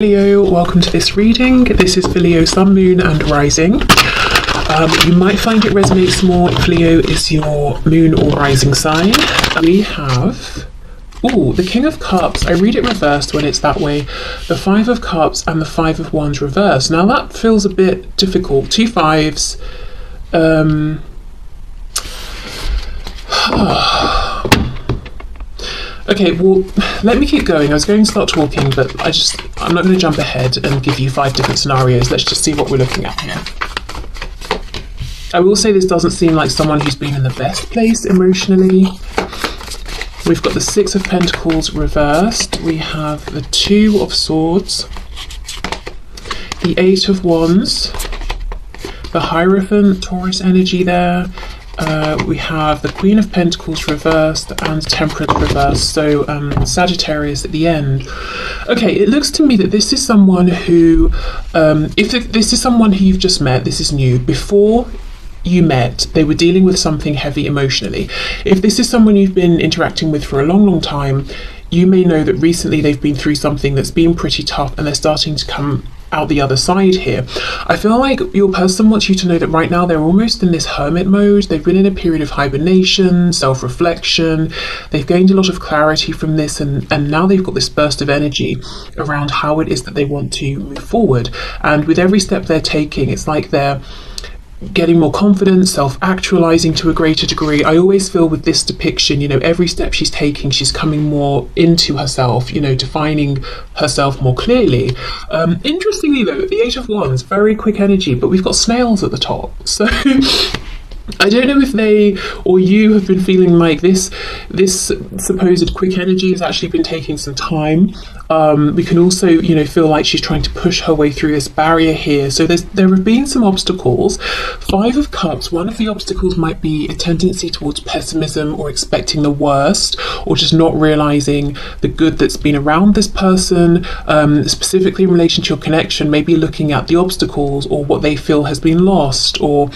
Leo, welcome to this reading. This is for Leo, Sun, Moon and Rising. You might find it resonates more if Leo is your moon or rising sign. We have, the King of Cups. I read it reversed when it's that way. The Five of Cups and the Five of Wands reversed. Now that feels a bit difficult. Two fives. Okay, well, let me keep going. I was going to start talking, but I'm not going to jump ahead and give you 5 different scenarios. Let's just see what we're looking at here. I will say this doesn't seem like someone who's been in the best place emotionally. We've got the Six of Pentacles reversed. We have the Two of Swords, the Eight of Wands, the Hierophant, Taurus energy there. We have the Queen of Pentacles reversed and Temperance reversed, so Sagittarius at the end. Okay, it looks to me that this is someone who, if this is someone who you've just met, this is new. Before you met, they were dealing with something heavy emotionally. If this is someone you've been interacting with for a long time, you may know that recently they've been through something that's been pretty tough and they're starting to come out the other side here. I feel like your person wants you to know that right now they're almost in this hermit mode. They've been in a period of hibernation, self-reflection. They've gained a lot of clarity from this, and now they've got this burst of energy around how it is that they want to move forward. And with every step they're taking, it's like they're getting more confident, self-actualizing to a greater degree. I always feel with this depiction, every step she's taking, she's coming more into herself, defining herself more clearly. Interestingly though, the Eight of Wands, very quick energy, but we've got snails at the top. So I don't know if they or you have been feeling like this supposed quick energy has actually been taking some time. We can also, feel like she's trying to push her way through this barrier here. So there have been some obstacles. Five of Cups, one of the obstacles might be a tendency towards pessimism or expecting the worst, or just not realizing the good that's been around this person, specifically in relation to your connection, maybe looking at the obstacles or what they feel has been lost, or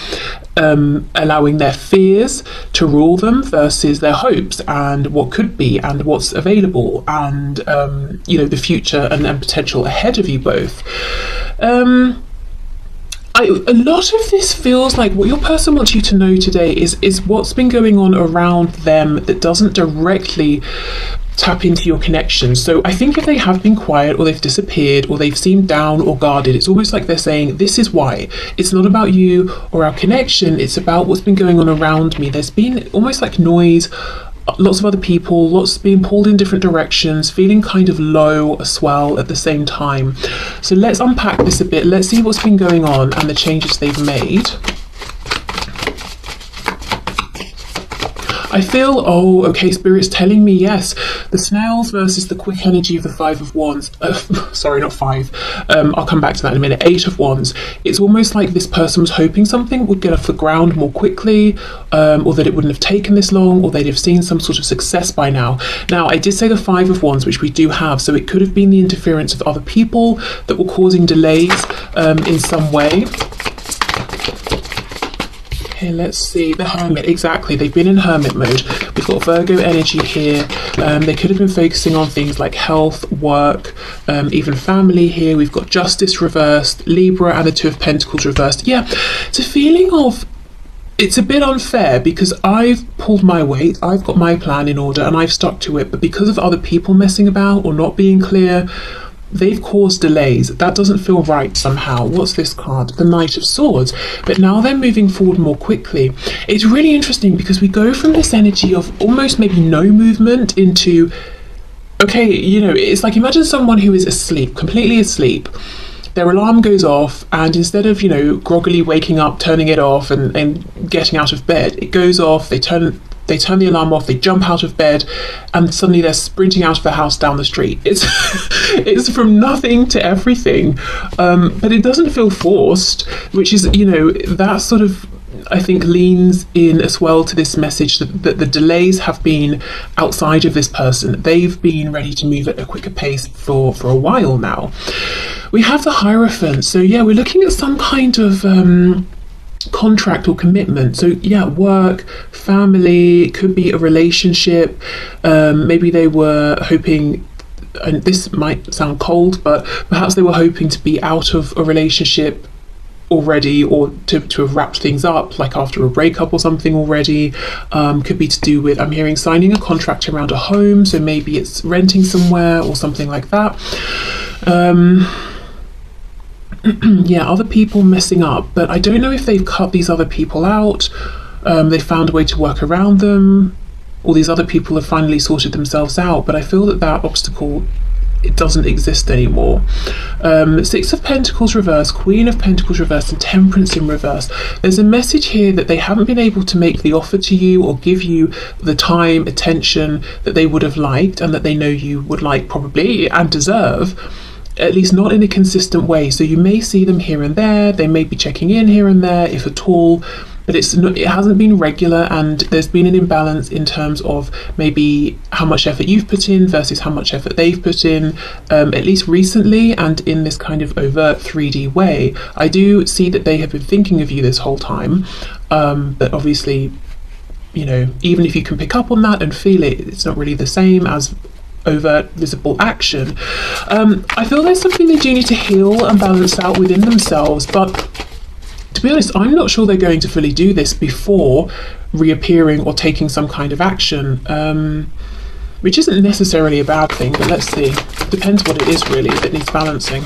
allowing their fears to rule them versus their hopes and what could be and what's available and the future and potential ahead of you both. A lot of this feels like what your person wants you to know today is what's been going on around them that doesn't directly tap into your connection. So I think if they have been quiet or they've disappeared or they've seemed down or guarded, it's almost like they're saying, this is why. It's not about you or our connection, it's about what's been going on around me. There's been almost like noise, lots of other people, lots being pulled in different directions, feeling kind of low as well at the same time. So let's unpack this a bit. Let's see what's been going on and the changes they've made. I feel, Spirit's telling me, yes, the snails versus the quick energy of the Five of Wands. Sorry, not 5. I'll come back to that in a minute. 8 of Wands. It's almost like this person was hoping something would get off the ground more quickly, or that it wouldn't have taken this long, or they'd have seen some sort of success by now. Now, I did say the Five of Wands, which we do have, so it could have been the interference of other people that were causing delays in some way. Okay, let's see, the Hermit, exactly, they've been in Hermit mode. We've got Virgo energy here. They could have been focusing on things like health, work, even family here. We've got Justice reversed, Libra and the Two of Pentacles reversed. Yeah, it's a feeling of, it's a bit unfair because I've pulled my weight, I've got my plan in order and I've stuck to it, but because of other people messing about or not being clear, they've caused delays. That doesn't feel right somehow. What's this card? The Knight of Swords. But now they're moving forward more quickly. It's really interesting because we go from this energy of almost maybe no movement into, okay, it's like imagine someone who is asleep, completely asleep. Their alarm goes off and instead of, groggily waking up, turning it off and getting out of bed, it goes off, they turn the alarm off, they jump out of bed, and suddenly they're sprinting out of the house down the street. It's from nothing to everything, but it doesn't feel forced, which is, that sort of, I think, leans in as well to this message that the delays have been outside of this person. They've been ready to move at a quicker pace for a while now. We have the Hierophant, so yeah, we're looking at some kind of contract or commitment. So yeah, work, family, it could be a relationship. Maybe they were hoping and this might sound cold, but perhaps they were hoping to be out of a relationship already, or to have wrapped things up, like after a breakup or something already. Could be to do with, I'm hearing, signing a contract around a home, so maybe it's renting somewhere or something like that. Yeah, other people messing up, but I don't know if they've cut these other people out. They found a way to work around them, or these other people have finally sorted themselves out, but I feel that that obstacle, it doesn't exist anymore. Six of Pentacles reversed, Queen of Pentacles reversed, and Temperance in reverse. There's a message here that they haven't been able to make the offer to you or give you the time, attention that they would have liked, and that they know you would like probably and deserve, at least not in a consistent way. So you may see them here and there, they may be checking in here and there, if at all, but it hasn't been regular, and there's been an imbalance in terms of maybe how much effort you've put in versus how much effort they've put in, at least recently, and in this kind of overt 3D way. I do see that they have been thinking of you this whole time, but obviously, you know, even if you can pick up on that and feel it, it's not really the same as overt visible action. I feel there's something they do need to heal and balance out within themselves, but to be honest, I'm not sure they're going to fully do this before reappearing or taking some kind of action, which isn't necessarily a bad thing, but let's see. Depends what it is really that needs balancing.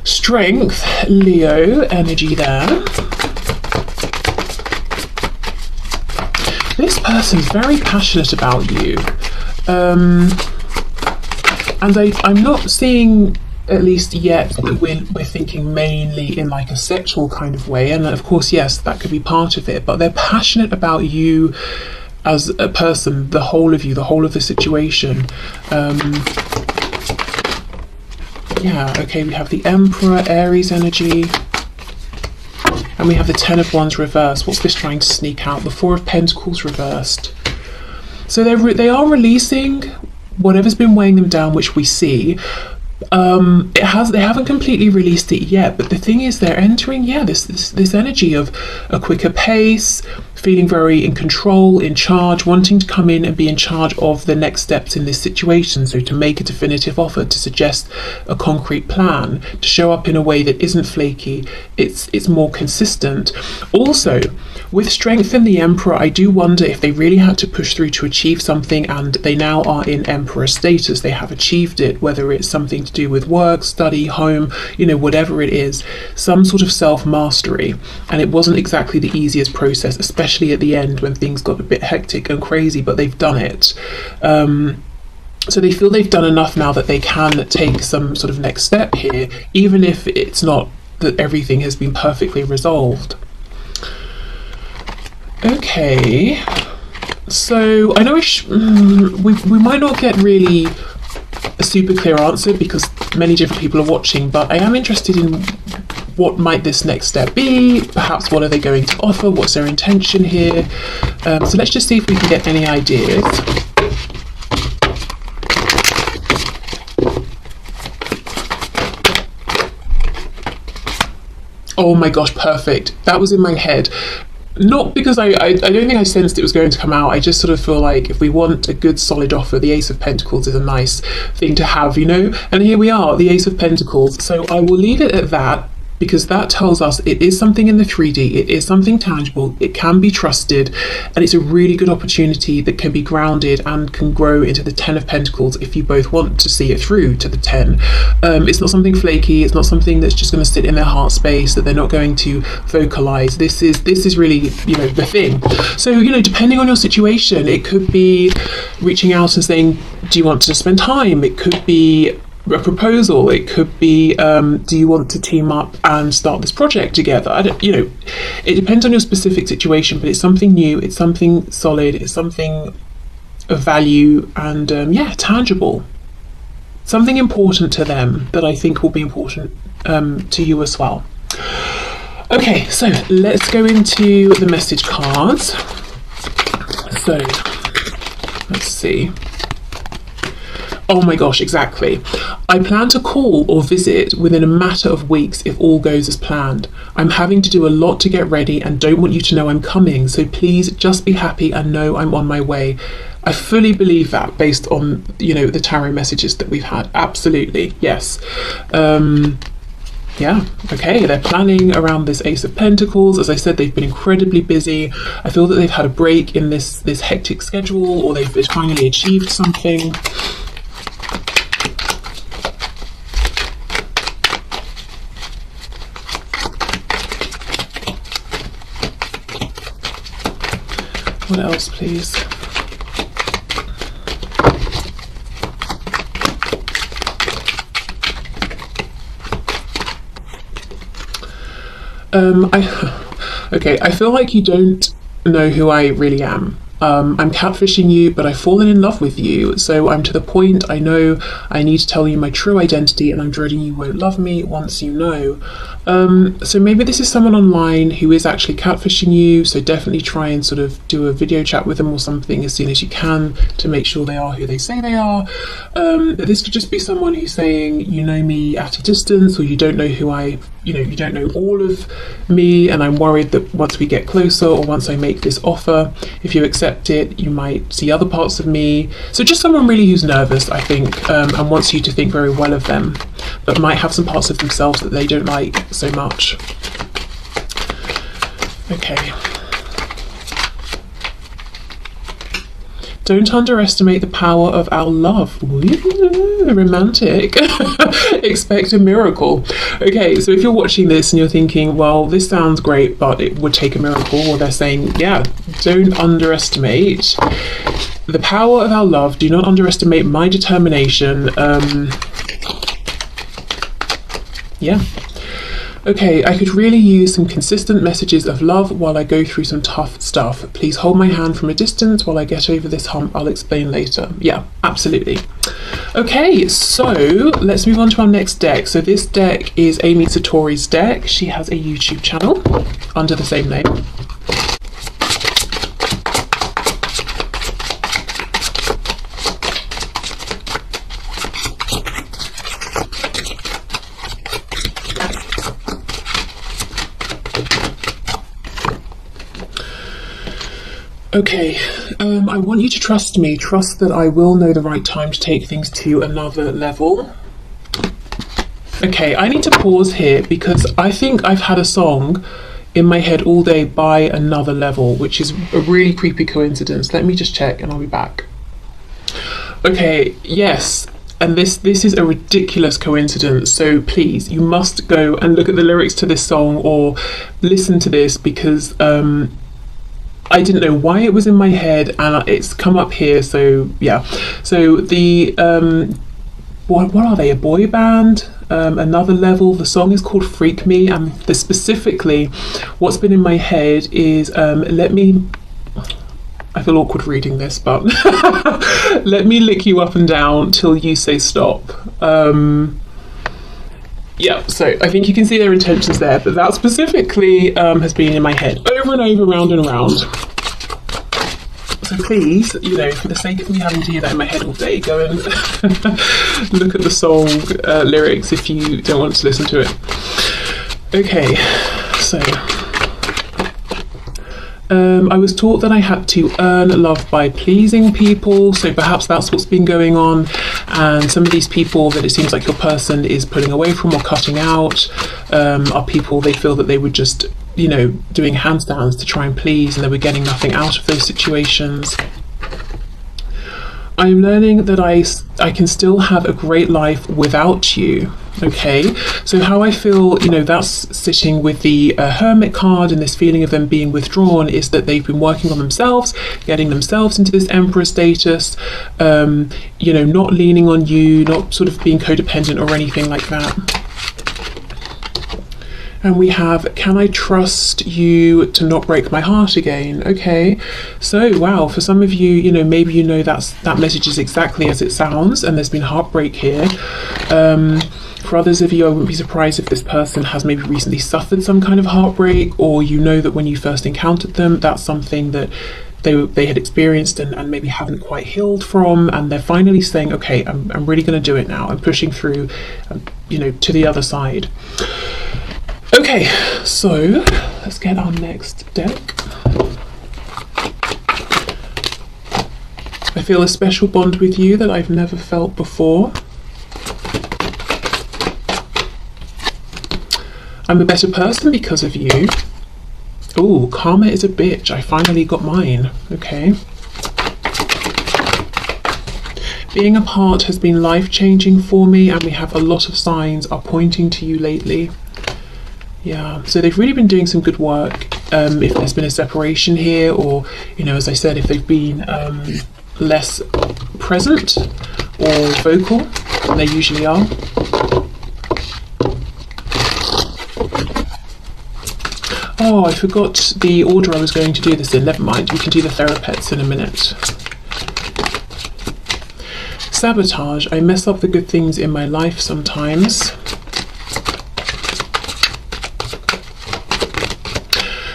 Strength, Leo energy there. This person's very passionate about you, and I'm not seeing, at least yet, that we're thinking mainly in like a sexual kind of way, and of course, yes, that could be part of it, but they're passionate about you as a person, the whole of you, the whole of the situation. Yeah, okay, we have the Emperor, Aries energy, and we have the Ten of Wands reversed. What's this trying to sneak out? The Four of Pentacles reversed. So they are releasing whatever's been weighing them down, which we see. They haven't completely released it yet, but the thing is, they're entering, yeah, this energy of a quicker pace, feeling very in control, in charge, wanting to come in and be in charge of the next steps in this situation. So to make a definitive offer, to suggest a concrete plan, to show up in a way that isn't flaky, it's more consistent. Also, with Strength and the Emperor, I do wonder if they really had to push through to achieve something, and they now are in Emperor status. They have achieved it, whether it's something to do with work, study, home, you know, whatever it is, some sort of self-mastery. And it wasn't exactly the easiest process, especially at the end when things got a bit hectic and crazy, but they've done it. So they feel they've done enough now that they can take some sort of next step here, even if it's not that everything has been perfectly resolved. Okay, so I know we might not get really a super clear answer because many different people are watching, but I am interested in what might this next step be, perhaps what are they going to offer, what's their intention here. So let's just see if we can get any ideas. Oh my gosh, perfect. That was in my head. Not because I don't think I sensed it was going to come out. I just sort of feel like if we want a good solid offer, the Ace of Pentacles is a nice thing to have, you know? And here we are, the Ace of Pentacles. So I will leave it at that, because that tells us it is something in the 3D, it is something tangible, it can be trusted, and it's a really good opportunity that can be grounded and can grow into the 10 of Pentacles if you both want to see it through to the 10. It's not something flaky, it's not something that's just going to sit in their heart space that they're not going to vocalize. This is really, you know, the thing. So, you know, depending on your situation, it could be reaching out and saying, do you want to spend time? It could be a proposal, it could be do you want to team up and start this project together? You know, it depends on your specific situation, but it's something new, it's something solid, it's something of value, and yeah, tangible, something important to them that I think will be important to you as well. Okay, so let's go into the message cards. So let's see. Oh my gosh, exactly. I plan to call or visit within a matter of weeks if all goes as planned. I'm having to do a lot to get ready and don't want you to know I'm coming, so please just be happy and know I'm on my way. I fully believe that based on, the tarot messages that we've had. Absolutely, yes. Yeah, okay, they're planning around this Ace of Pentacles. As I said, they've been incredibly busy. I feel that they've had a break in this hectic schedule, or they've finally achieved something. What else, please? I feel like you don't know who I really am. I'm catfishing you, but I've fallen in love with you. So I'm to the point, I know I need to tell you my true identity, and I'm dreading you won't love me once you know. So maybe this is someone online who is actually catfishing you, so definitely try and sort of do a video chat with them or something as soon as you can to make sure they are who they say they are. This could just be someone who's saying, you know me at a distance, or you don't know who you don't know all of me, and I'm worried that once we get closer, or once I make this offer, if you accept it, you might see other parts of me. So just someone really who's nervous, I think, and wants you to think very well of them, but might have some parts of themselves that they don't like so much. Okay. Don't underestimate the power of our love. Ooh, romantic. Expect a miracle. Okay, so if you're watching this and you're thinking, well, this sounds great, but it would take a miracle, or they're saying, yeah, don't underestimate the power of our love. Do not underestimate my determination. Yeah. Okay, I could really use some consistent messages of love while I go through some tough stuff. Please hold my hand from a distance while I get over this hump. I'll explain later. Yeah, absolutely. Okay, so let's move on to our next deck. So this deck is Amy Satori's deck. She has a YouTube channel under the same name. Okay, I want you to trust me. Trust that I will know the right time to take things to another level. Okay, I need to pause here because I think I've had a song in my head all day by Another Level, which is a really creepy coincidence. Let me just check and I'll be back. Okay, yes, and this is a ridiculous coincidence, so please, you must go and look at the lyrics to this song or listen to this, because I didn't know why it was in my head and it's come up here. So yeah, so the what are they, a boy band? Another Level. The song is called Freak Me, and specifically what's been in my head is I feel awkward reading this, but let me lick you up and down till you say stop. Yeah, so I think you can see their intentions there, but that specifically has been in my head over and over, round and round. So please, for the sake of me having to hear that in my head all day, go and look at the song lyrics if you don't want to listen to it. Okay, so I was taught that I had to earn love by pleasing people, so perhaps that's what's been going on, and some of these people that it seems like your person is pulling away from or cutting out are people they feel that they were just, doing handstands to try and please, and they were getting nothing out of those situations. I'm learning that I can still have a great life without you. Okay, so how I feel, that's sitting with the Hermit card, and this feeling of them being withdrawn is that they've been working on themselves, getting themselves into this Emperor status, not leaning on you, not sort of being codependent or anything like that. And we have, can I trust you to not break my heart again? Okay, so wow, for some of you, maybe that message is exactly as it sounds, and there's been heartbreak here. For others of you, I wouldn't be surprised if this person has maybe recently suffered some kind of heartbreak, or that when you first encountered them, that's something that they had experienced and maybe haven't quite healed from, and they're finally saying, okay, I'm really going to do it now. I'm pushing through, to the other side. Okay, so let's get our next deck. I feel a special bond with you that I've never felt before. I'm a better person because of you. Ooh, karma is a bitch. I finally got mine. Okay. Being apart has been life-changing for me, and we have a lot of signs are pointing to you lately. Yeah, so they've really been doing some good work. If there's been a separation here, or, as I said, if they've been less present or vocal than they usually are. Oh, I forgot the order I was going to do this in. Never mind, we can do the therapeutes in a minute. Sabotage. I mess up the good things in my life sometimes.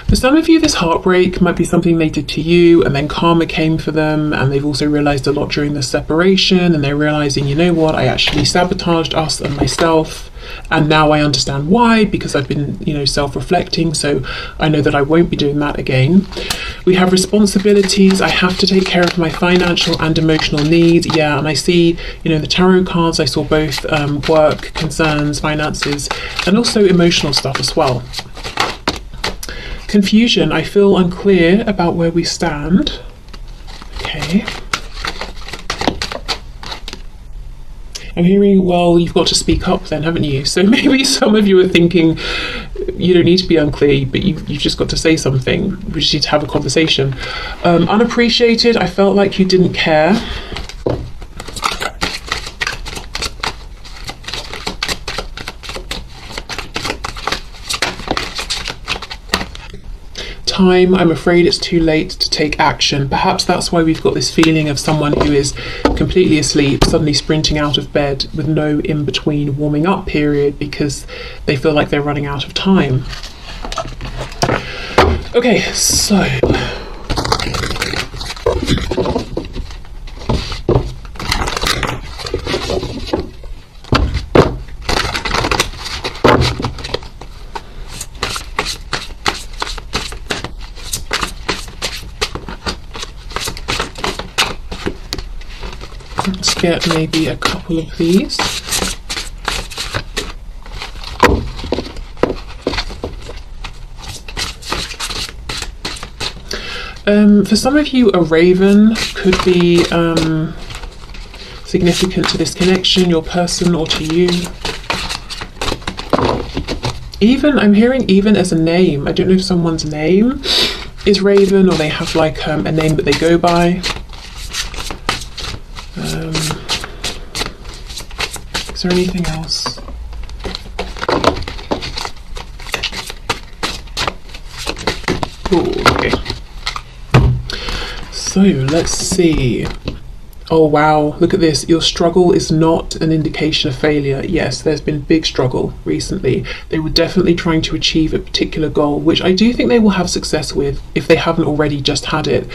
For some of you, this heartbreak might be something they did to you, and then karma came for them, and they've also realised a lot during the separation, and they're realising, you know what, I actually sabotaged us and myself, and now I understand why, because I've been, self-reflecting, so I know that I won't be doing that again. We have responsibilities. I have to take care of my financial and emotional needs. Yeah, and I see, the tarot cards, I saw both work, concerns, finances, and also emotional stuff as well. Confusion. I feel unclear about where we stand. Okay. I'm hearing, well, you've got to speak up then, haven't you? So maybe some of you are thinking, you don't need to be unclear, but you've just got to say something. We just need to have a conversation. Unappreciated. I felt like you didn't care. Time. I'm afraid it's too late to take action. Perhaps that's why we've got this feeling of someone who is completely asleep suddenly sprinting out of bed with no in-between warming up period because they feel like they're running out of time. Okay, so let's get maybe a couple of these. For some of you, a raven could be significant to this connection, your person or to you. Even, I'm hearing even as a name. I don't know if someone's name is Raven or they have like a name that they go by. Is there anything else? Ooh, okay. So let's see. Oh wow, look at this. Your struggle is not an indication of failure. Yes, there's been big struggle recently. They were definitely trying to achieve a particular goal, which I do think they will have success with if they haven't already just had it.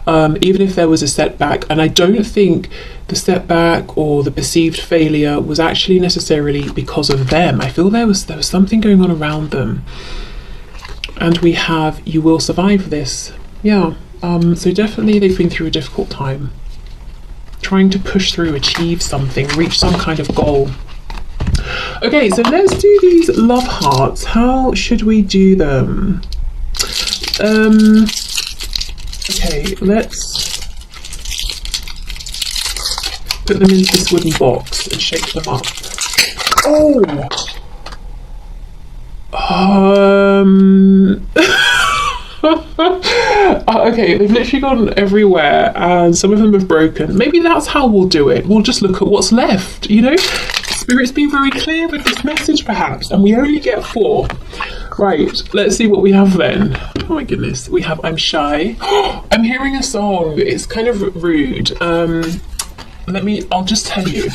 Even if there was a setback, and I don't think the setback or the perceived failure was actually necessarily because of them. I feel there was something going on around them. And we have, you will survive this. Yeah. So definitely they've been through a difficult time, trying to push through, achieve something, reach some kind of goal. Okay, so let's do these love hearts. How should we do them? Okay, let's put them into this wooden box and shake them up. Oh! Okay, they've literally gone everywhere and some of them have broken. Maybe that's how we'll do it. We'll just look at what's left, Spirit's been very clear with this message perhaps, and we only get 4. Right, let's see what we have then. Oh my goodness, we have I'm Shy. I'm hearing a song. It's kind of rude. I'll just tell you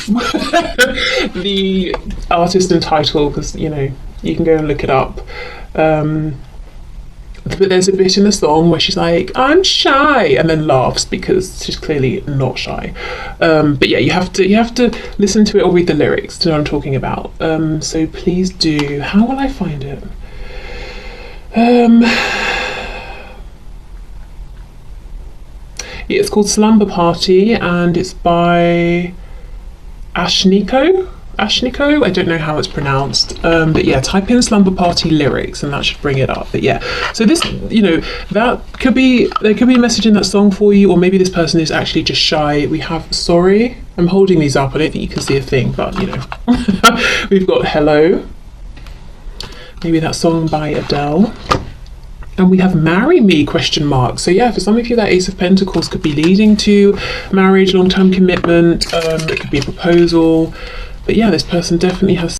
the artist and title, because you can go and look it up. But there's a bit in the song where she's like, I'm shy, and then laughs because she's clearly not shy. But yeah, you have to listen to it or read the lyrics to know what I'm talking about. So please do. How will I find it? Yeah, it's called Slumber Party, and it's by Ashniko. I don't know how it's pronounced, but yeah, type in Slumber Party lyrics and that should bring it up. But yeah, so this, that could be, there could be a message in that song for you, or maybe this person is actually just shy. We have Sorry. I'm holding these up, I don't think you can see a thing, but we've got Hello, maybe that song by Adele. And we have Marry Me, ? So yeah, for some of you, that Ace of Pentacles could be leading to marriage, long-term commitment. It could be a proposal. But yeah, this person definitely has